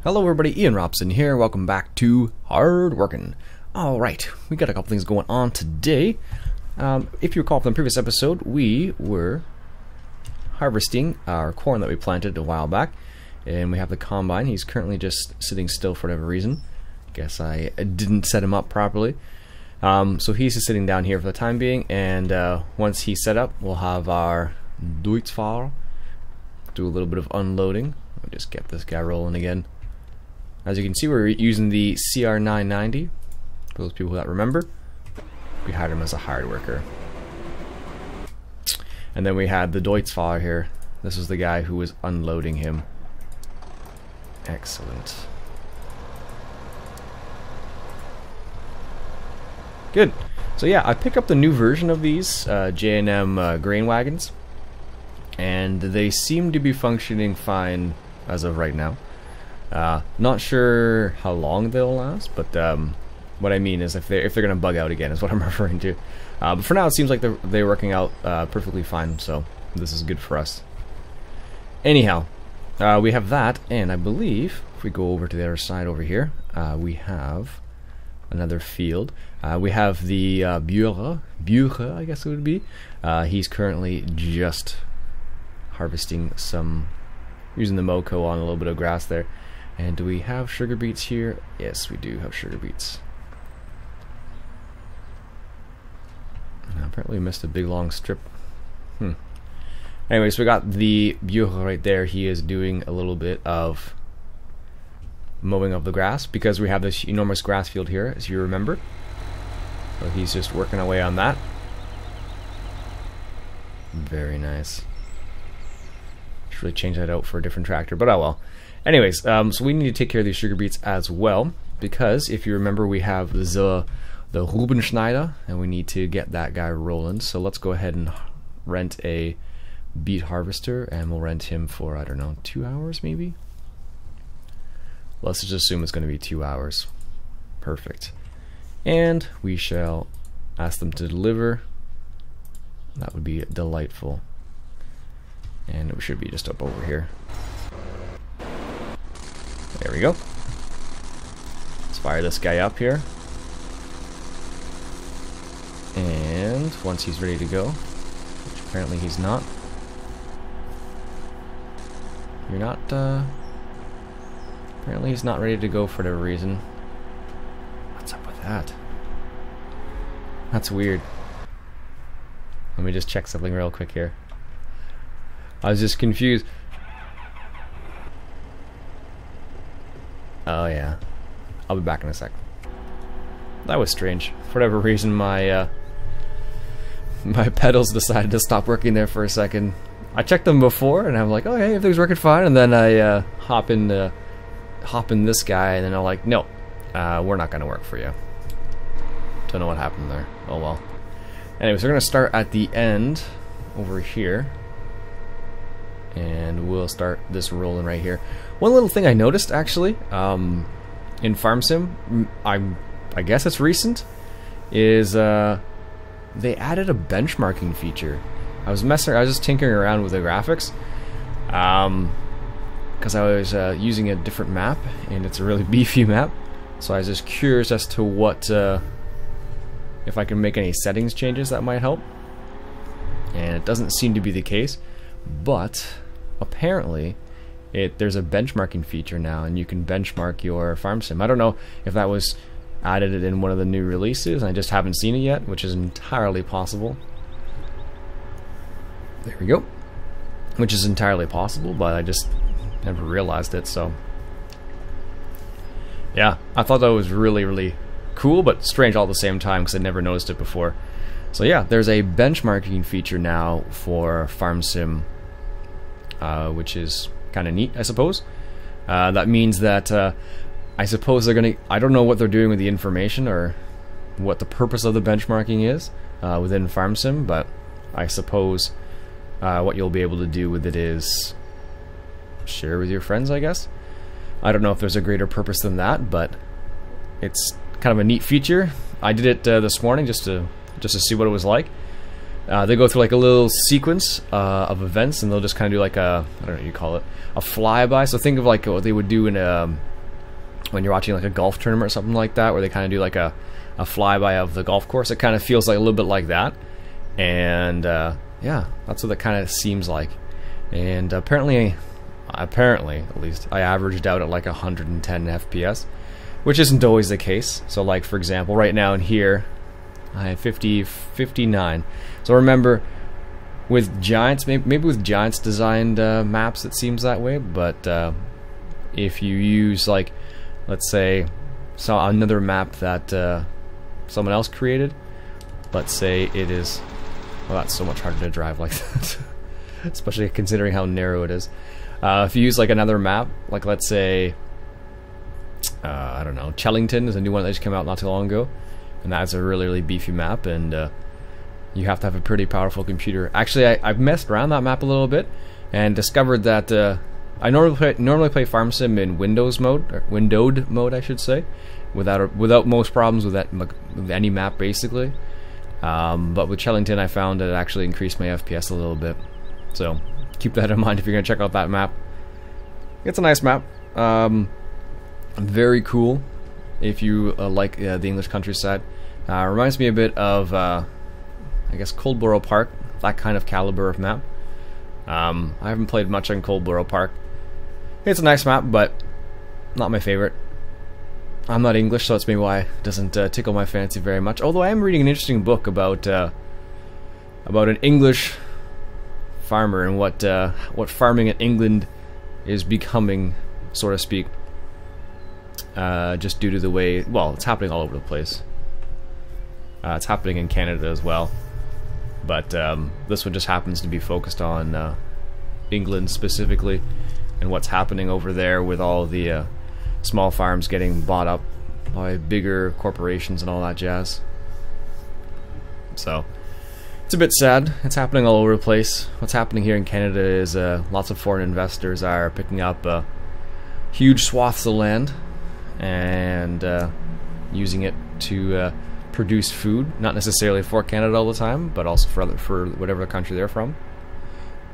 Hello everybody, Iain Robson here. Welcome back to Hard Workin'. Alright, we got a couple things going on today. If you recall from the previous episode, we were harvesting our corn that we planted a while back. And we have the combine. He's currently just sitting still for whatever reason. Guess I didn't set him up properly. So he's just sitting down here for the time being. And once he's set up, we'll have our Duitsfahrer do a little bit of unloading. I'll just get this guy rolling again. As you can see, we're using the CR990. For those people that remember, we hired him as a hired worker. And then we had the Duitsfahrer here. This was the guy who was unloading him. Excellent. Good. So yeah, I picked up the new version of these J&M grain wagons, and they seem to be functioning fine as of right now. Not sure how long they'll last, but what I mean is if they're gonna bug out again is what I'm referring to. But for now, it seems like they're working out perfectly fine, so this is good for us. Anyhow, we have that, and I believe if we go over to the other side over here, we have another field. We have the Bucher, I guess it would be. He's currently just harvesting some, using the Moco on a little bit of grass there. And do we have sugar beets here? Yes, we do have sugar beets. Apparently we missed a big long strip. Anyways, we got the Bucher right there. He is doing a little bit of mowing of the grass because we have this enormous grass field here, as you remember. So he's just working away on that. Very nice. Should really change that out for a different tractor, but oh well. Anyways, so we need to take care of these sugar beets as well, because if you remember, we have the Rubenschneider, and we need to get that guy rolling. So let's go ahead and rent a beet harvester, and we'll rent him for, I don't know, 2 hours maybe? Let's just assume it's going to be 2 hours. Perfect. And we shall ask them to deliver. That would be delightful. And it should be just up over here. There we go. Let's fire this guy up here. And once he's ready to go, which apparently he's not. You're not, apparently he's not ready to go for whatever reason. What's up with that? That's weird. Let me just check something real quick here. I was just confused. Oh yeah, I'll be back in a sec. That was strange. For whatever reason, my my pedals decided to stop working there for a second. I checked them before, and I'm like, oh hey, everything's working fine. And then I hop in this guy, and then I'm like, no, we're not gonna work for you. Don't know what happened there. Oh well. Anyways, we're gonna start at the end over here. And we'll start this rolling right here. One little thing I noticed actually in Farm Sim, I guess it's recent, is they added a benchmarking feature. I was just tinkering around with the graphics because I was using a different map, and it's a really beefy map. So I was just curious as to what if I can make any settings changes that might help. And it doesn't seem to be the case, but apparently there's a benchmarking feature now, and you can benchmark your farm sim. I don't know if that was added in one of the new releases, and I just haven't seen it yet, which is entirely possible. There we go. Which is entirely possible, but I just never realized it, so yeah, I thought that was really, really cool, but strange all at the same time because I never noticed it before. So yeah, there's a benchmarking feature now for Farm Sim, which is kind of neat, I suppose. That means that I suppose they're gonna, I don't know what they're doing with the information or what the purpose of the benchmarking is within Farm Sim, but I suppose what you'll be able to do with it is share with your friends, I guess. I don't know if there's a greater purpose than that, but it's kind of a neat feature. I did it this morning just to see what it was like. They go through like a little sequence of events, and they'll just kind of do like a, I don't know what you call it, a flyby. So think of like what they would do in a when you're watching like a golf tournament or something like that, where they kind of do like a flyby of the golf course. It kind of feels like a little bit like that, and yeah, that's what it kind of seems like. And apparently at least, I averaged out at like 110 FPS, which isn't always the case. So like, for example, right now in here I have 59. So remember, with Giants, maybe with Giants designed maps it seems that way, but if you use, like, let's say another map that someone else created, let's say it is, well, that's so much harder to drive like that especially considering how narrow it is. If you use like another map, like let's say I don't know, Chellington is a new one that just came out not too long ago, and that's a really beefy map, and you have to have a pretty powerful computer. Actually, I've messed around that map a little bit and discovered that I normally play Farm Sim in Windows mode, or windowed mode I should say, without most problems with any map basically. But with Chellington I found that it actually increased my FPS a little bit. So keep that in mind if you're going to check out that map. It's a nice map. Very cool if you like the English countryside. Reminds me a bit of, I guess, Coldborough Park, that kind of caliber of map. I haven't played much on Coldborough Park. It's a nice map, but not my favorite. I'm not English, so that's maybe why it doesn't tickle my fancy very much. Although I am reading an interesting book about an English farmer and what farming in England is becoming, so to speak. Just due to the way, well, it's happening all over the place. It's happening in Canada as well, but this one just happens to be focused on England specifically, and what's happening over there with all the small farms getting bought up by bigger corporations and all that jazz. So it's a bit sad. It's happening all over the place. What's happening here in Canada is lots of foreign investors are picking up huge swaths of land and using it to produce food, not necessarily for Canada all the time, but also for whatever country they're from.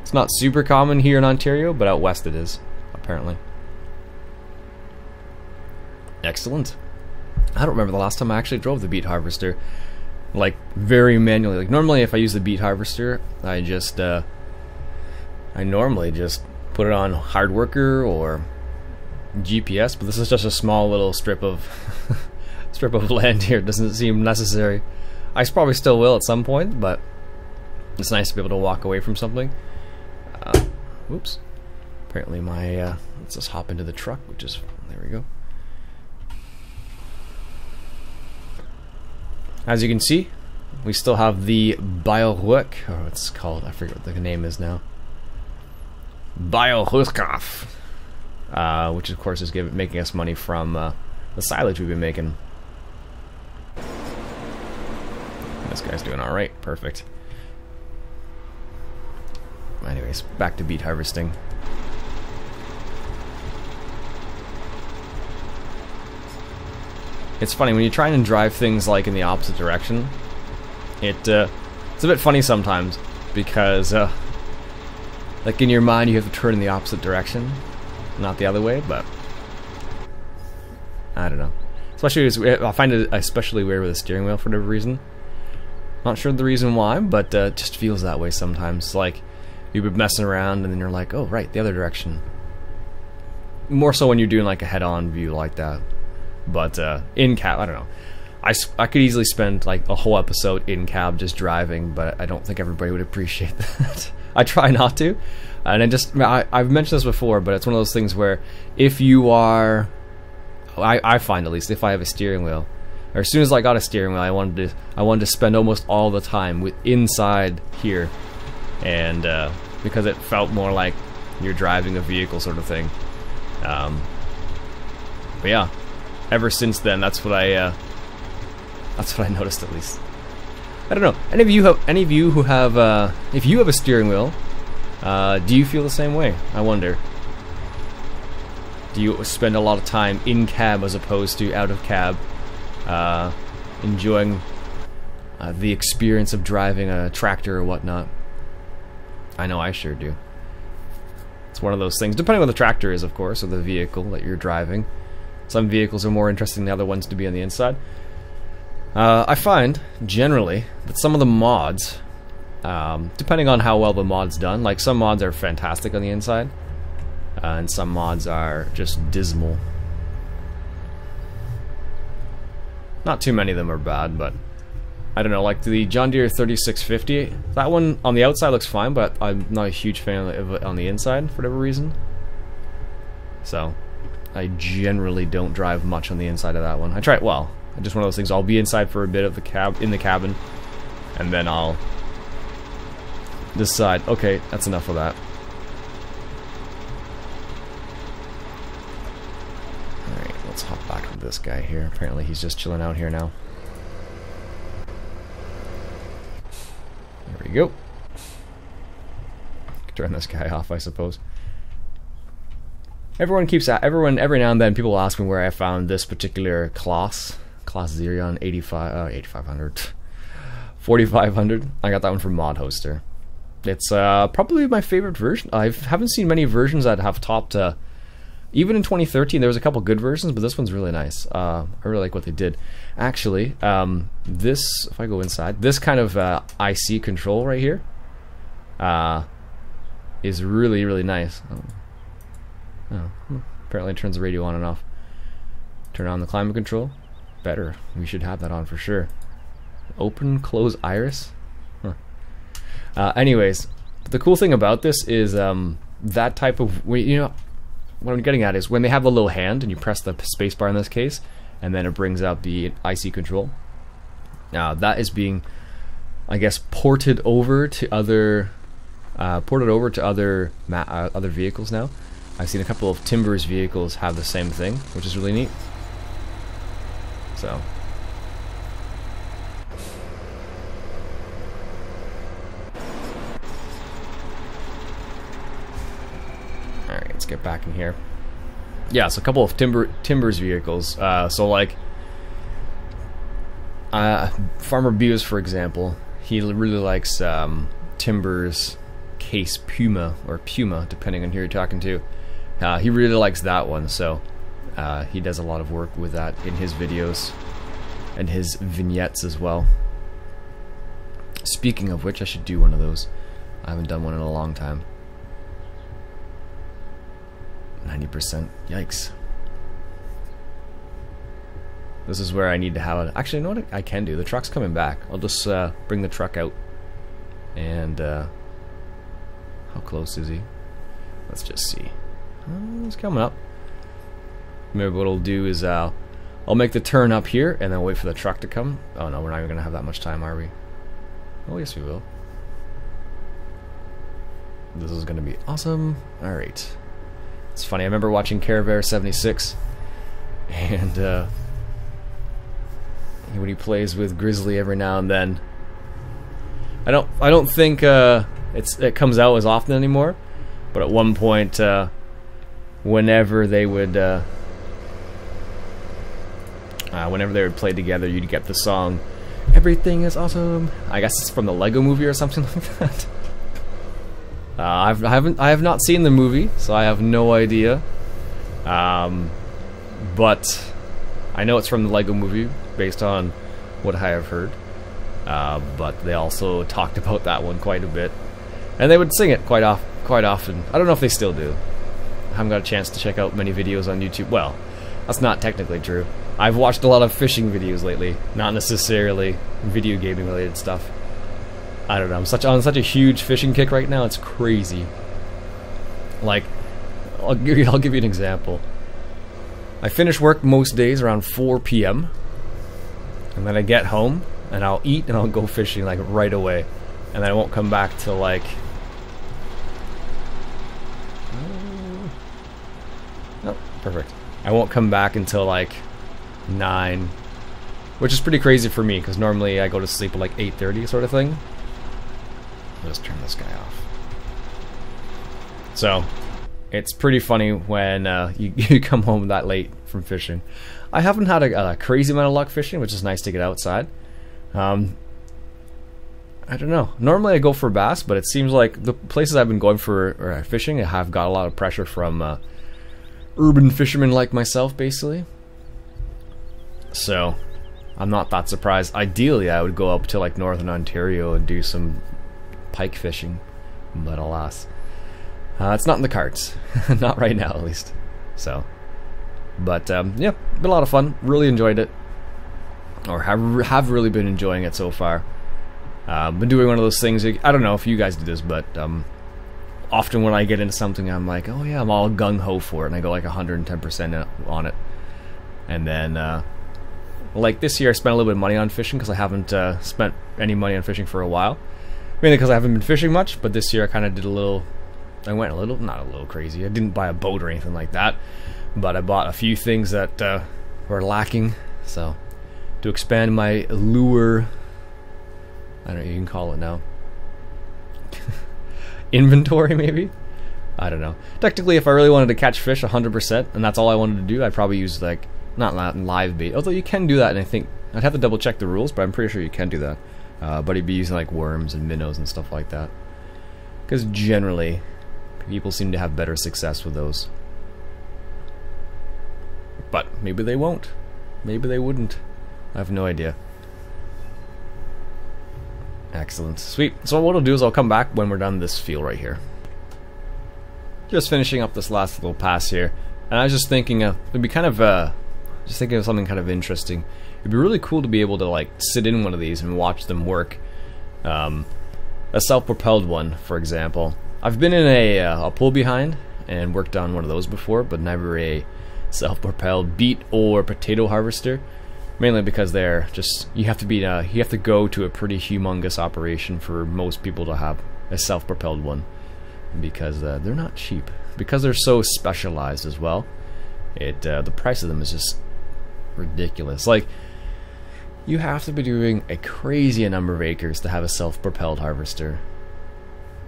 It's not super common here in Ontario, but out west it is, apparently. Excellent. I don't remember the last time I actually drove the beet harvester, like very manually. Like normally, if I use the beet harvester, I normally just put it on hard worker or GPS, but this is just a small little strip of land here. It doesn't seem necessary. I probably still will at some point, but it's nice to be able to walk away from something. Oops. Apparently my let's just hop into the truck, which is, there we go. As you can see, we still have the Bioruck, or what's it called, I forget what the name is now. Bioruckaf. Which of course is making us money from the silage we've been making. This guy's doing alright, perfect. Anyways, back to beet harvesting. It's funny, when you try and drive things like in the opposite direction, it's a bit funny sometimes, because like in your mind you have to turn in the opposite direction, not the other way, but I don't know. Especially, I find it especially weird with a steering wheel for whatever reason. Not sure the reason why, but it just feels that way sometimes. Like you've been messing around and then you're like, oh right, the other direction. More so when you're doing like a head-on view like that. But in cab, I don't know. I could easily spend like a whole episode in cab just driving, but I don't think everybody would appreciate that. I try not to. And I've mentioned this before, but it's one of those things where if you are, I find at least, if I have a steering wheel, or as soon as I got a steering wheel, I wanted to spend almost all the time inside here, and because it felt more like you're driving a vehicle sort of thing. But yeah, ever since then, that's what I noticed at least. I don't know. Any of you who have, if you have a steering wheel, do you feel the same way? I wonder. Do you spend a lot of time in cab as opposed to out of cab, enjoying the experience of driving a tractor or whatnot? I know I sure do. It's one of those things, depending on what the tractor is, of course, or the vehicle that you're driving. Some vehicles are more interesting than the other ones to be on the inside. I find, generally, that some of the mods, depending on how well the mod's done, like some mods are fantastic on the inside, and some mods are just dismal. Not too many of them are bad, but I don't know, like the John Deere 3650, that one on the outside looks fine, but I'm not a huge fan of it on the inside for whatever reason. So, I generally don't drive much on the inside of that one. I try it, well, just one of those things, I'll be inside for a bit of the in the cabin, and then I'll decide, okay, that's enough of that. Alright, let's hop back to this guy here. Apparently he's just chilling out here now. There we go. Turn this guy off, I suppose. Everyone every now and then people will ask me where I found this particular class Xerion 8500 4500. I got that one from Mod Hoster. It's probably my favorite version. I haven't seen many versions that have topped even in 2013 there was a couple good versions, but this one's really nice. I really like what they did. Actually, this, if I go inside, this kind of IC control right here is really, really nice. Apparently it turns the radio on and off. Turn on the climate control. Better. We should have that on for sure. Open, close iris. Anyways, the cool thing about this is that type of, you know, what I'm getting at is when they have the little hand and you press the spacebar in this case, and then it brings out the IC control. Now that is being, I guess, ported over to other other vehicles now. I've seen a couple of Timbers vehicles have the same thing, which is really neat. So. Alright, let's get back in here. Yeah, so a couple of Timbers vehicles. So like, Farmer Bews, for example, he really likes Timbers Case Puma, or Puma, depending on who you're talking to. He really likes that one, so he does a lot of work with that in his videos and his vignettes as well. Speaking of which, I should do one of those. I haven't done one in a long time. 90%. Yikes. This is where I need to have it. Actually, you know what I can do? The truck's coming back. I'll just bring the truck out. And, how close is he? Let's just see. He's coming up. Maybe what I'll do is I'll make the turn up here and then wait for the truck to come. Oh no, we're not even going to have that much time, are we? Oh yes, we will. This is going to be awesome. Alright. It's funny, I remember watching Caravan 76 and when he plays with Grizzly every now and then. I don't think it comes out as often anymore, but at one point whenever they would play together, you'd get the song "Everything is Awesome." I guess it's from the Lego Movie or something like that. I have not seen the movie, so I have no idea. But I know it's from the Lego Movie, based on what I have heard. But they also talked about that one quite a bit, and they would sing it quite often. I don't know if they still do. I haven't got a chance to check out many videos on YouTube. Well, that's not technically true. I've watched a lot of fishing videos lately, not necessarily video gaming related stuff. I don't know, I'm on such a huge fishing kick right now, it's crazy. Like, I'll give you an example. I finish work most days around 4 p.m. and then I get home and I'll eat and I'll go fishing like right away, and then I won't come back till like oh, perfect. I won't come back until like 9, which is pretty crazy for me because normally I go to sleep at like 8:30 sort of thing. I'll just turn this guy off. So it's pretty funny when you come home that late from fishing. I haven't had a crazy amount of luck fishing, which is nice to get outside. I don't know. Normally I go for bass, but it seems like the places I've been going for fishing have got a lot of pressure from urban fishermen like myself, basically. So I'm not that surprised. Ideally, I would go up to like Northern Ontario and do some pike fishing, but alas, it's not in the cards. Not right now, at least. So, but yeah, been a lot of fun. Really enjoyed it, or have really been enjoying it so far. Been doing one of those things. I don't know if you guys do this, but often when I get into something, I'm like, oh yeah, I'm all gung ho for it, and I go like 110% on it, and then. Like this year I spent a little bit of money on fishing because I haven't spent any money on fishing for a while. Mainly because I haven't been fishing much, but this year I kind of did I went not a little crazy. I didn't buy a boat or anything like that, but I bought a few things that were lacking. So, to expand my lure, I don't know, you can call it now. Inventory maybe? I don't know. Technically if I really wanted to catch fish 100%, and that's all I wanted to do, I'd probably use like not live bait, although you can do that, and I think I'd have to double check the rules, but I'm pretty sure you can do that. But he'd be using like worms and minnows and stuff like that, because generally people seem to have better success with those. But maybe they won't, maybe they wouldn't, I have no idea. Excellent, sweet. So what I'll do is I'll come back when we're done this field right here. Just finishing up this last little pass here, and I was just thinking it'd be kind of just thinking of something kind of interesting. It'd be really cool to be able to like sit in one of these and watch them work. A self-propelled one, for example. I've been in a pull behind and worked on one of those before, but never a self-propelled beet or potato harvester. Mainly because they're just you have to go to a pretty humongous operation for most people to have a self-propelled one, because they're not cheap. Because they're so specialized as well. The price of them is just ridiculous. Like, you have to be doing a crazy number of acres to have a self-propelled harvester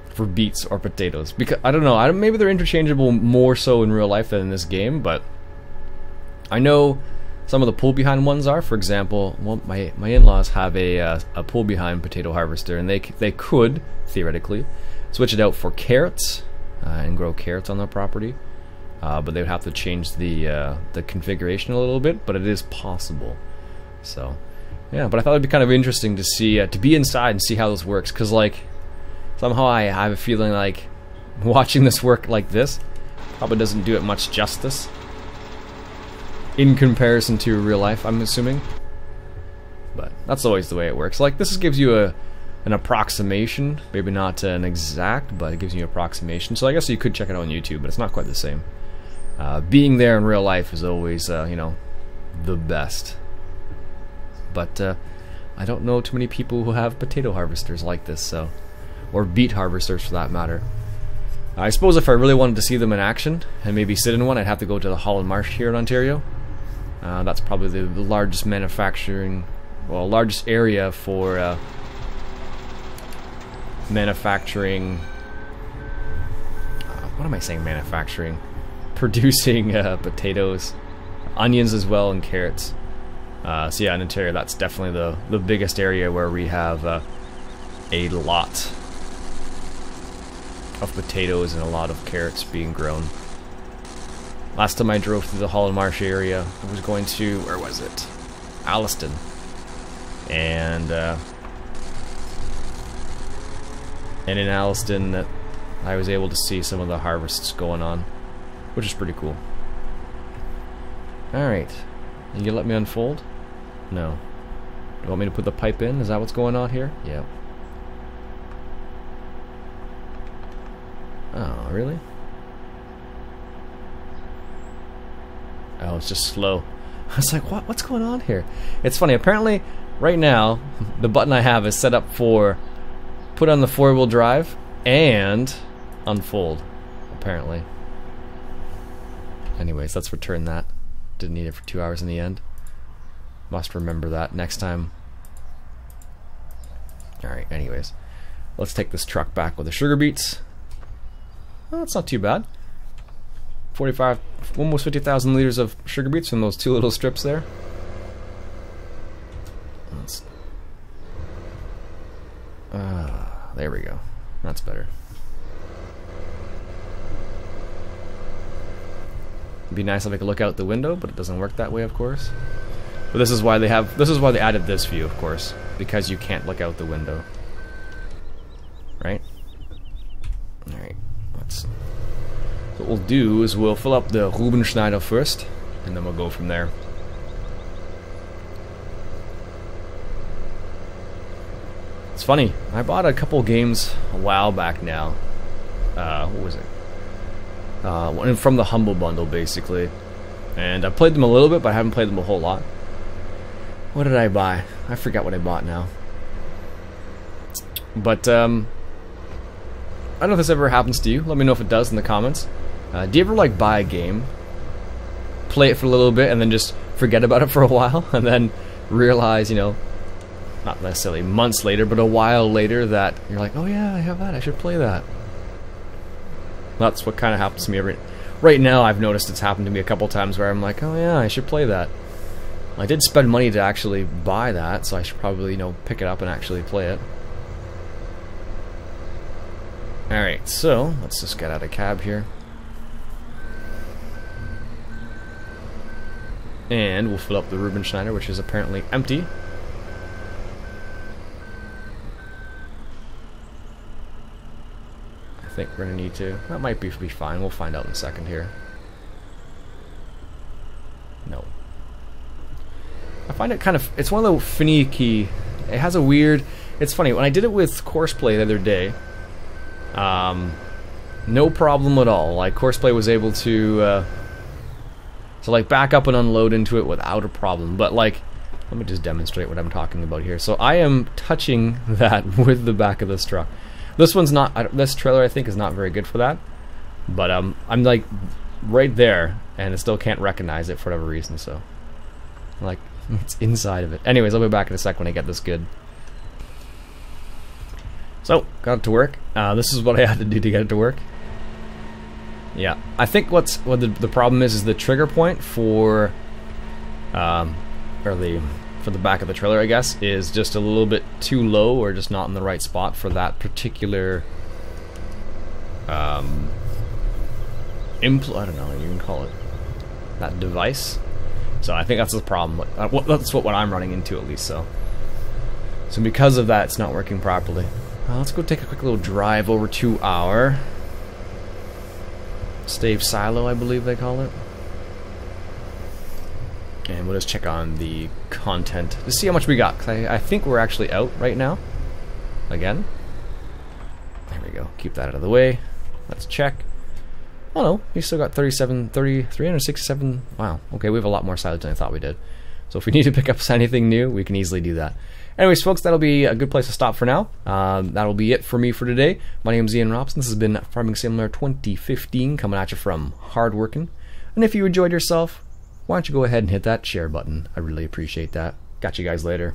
for beets or potatoes. Because I don't know, maybe they're interchangeable more so in real life than in this game, but I know some of the pull behind ones are. For example, well, my in-laws have a pull behind potato harvester, and they could theoretically switch it out for carrots and grow carrots on their property. But they would have to change the configuration a little bit, but it is possible. So, yeah. But I thought it'd be kind of interesting to see, to be inside and see how this works, because like somehow I have a feeling like watching this work like this probably doesn't do it much justice in comparison to real life, I'm assuming. But that's always the way it works. Like, this gives you an approximation, maybe not an exact, but it gives you an approximation. So I guess you could check it out on YouTube, but it's not quite the same. Being there in real life is always, you know, the best. But I don't know too many people who have potato harvesters like this, so, or beet harvesters for that matter. I suppose if I really wanted to see them in action and maybe sit in one, I'd have to go to the Holland Marsh here in Ontario. That's probably the largest manufacturing, well, largest area for manufacturing. What am I saying? Manufacturing, producing potatoes, onions as well, and carrots. So yeah, in Ontario, that's definitely the biggest area where we have a lot of potatoes and a lot of carrots being grown. Last time I drove through the Holland Marsh area, I was going to, where was it? Alliston. And in Alliston, I was able to see some of the harvests going on, which is pretty cool. Alright, you gonna let me unfold? No. Do you want me to put the pipe in? Is that what's going on here? Yeah. Oh, really? Oh, it's just slow. I was like, what's going on here? It's funny, apparently, right now, the button I have is set up for put on the 4-wheel drive and unfold, apparently. Anyways, let's return that. Didn't need it for 2 hours in the end. Must remember that next time. Alright, anyways. Let's take this truck back with the sugar beets. Oh, that's not too bad. 45, almost 50,000 liters of sugar beets from those 2 little strips there. There we go. That's better. It'd be nice if I could look out the window, but it doesn't work that way, of course. But this is why they added this view, of course, because you can't look out the window. Right? Alright, so what we'll do is we'll fill up the Rubenschneider first, and then we'll go from there. It's funny, I bought a couple games a while back now. What was it? From the Humble Bundle, basically. And I played them a little bit, but I haven't played them a whole lot. What did I buy? I forgot what I bought now. But, I don't know if this ever happens to you. Let me know if it does in the comments. Do you ever, like, buy a game, play it for a little bit, and then just forget about it for a while, and then realize, you know, not necessarily months later, but a while later, that you're like, oh yeah, I have that, I should play that. That's what kind of happens to me right now. I've noticed it's happened to me a couple times where I'm like, oh yeah, I should play that. I did spend money to actually buy that, so I should probably, you know, pick it up and actually play it. Alright, so let's just get out of cab here. And we'll fill up the Rubenschneider, which is apparently empty. I think we're gonna need to. That might be fine. We'll find out in a second here. No. I find it kind of. It's one of the finicky. It has a weird. It's funny when I did it with Courseplay the other day. No problem at all. Like Courseplay was able to like back up and unload into it without a problem. But like, let me just demonstrate what I'm talking about here. So I am touching that with the back of this truck. This one's not. This trailer I think is not very good for that. But I'm like right there, and it still can't recognize it for whatever reason. So like it's inside of it. Anyways, I'll be back in a sec when I get this good. So got it to work. This is what I had to do to get it to work. Yeah, I think what the problem is the trigger point for for the back of the trailer, I guess, is just a little bit too low, or just not in the right spot for that particular I don't know what you can call it, that device. So I think that's the problem. That's what I'm running into, at least. So because of that, it's not working properly. Let's go take a quick little drive over to our stave silo, I believe they call it. And we'll just check on the content to see how much we got, because I think we're actually out right now. Again. There we go. Keep that out of the way. Let's check. Oh no, we still got 367. Wow. Okay, we have a lot more silage than I thought we did. So if we need to pick up anything new, we can easily do that. Anyways, folks, that'll be a good place to stop for now. That'll be it for me for today. My name's Iain Robson. This has been Farming Simulator 2015, coming at you from Hardworking. And if you enjoyed yourself, why don't you go ahead and hit that share button? I really appreciate that. Got you guys later.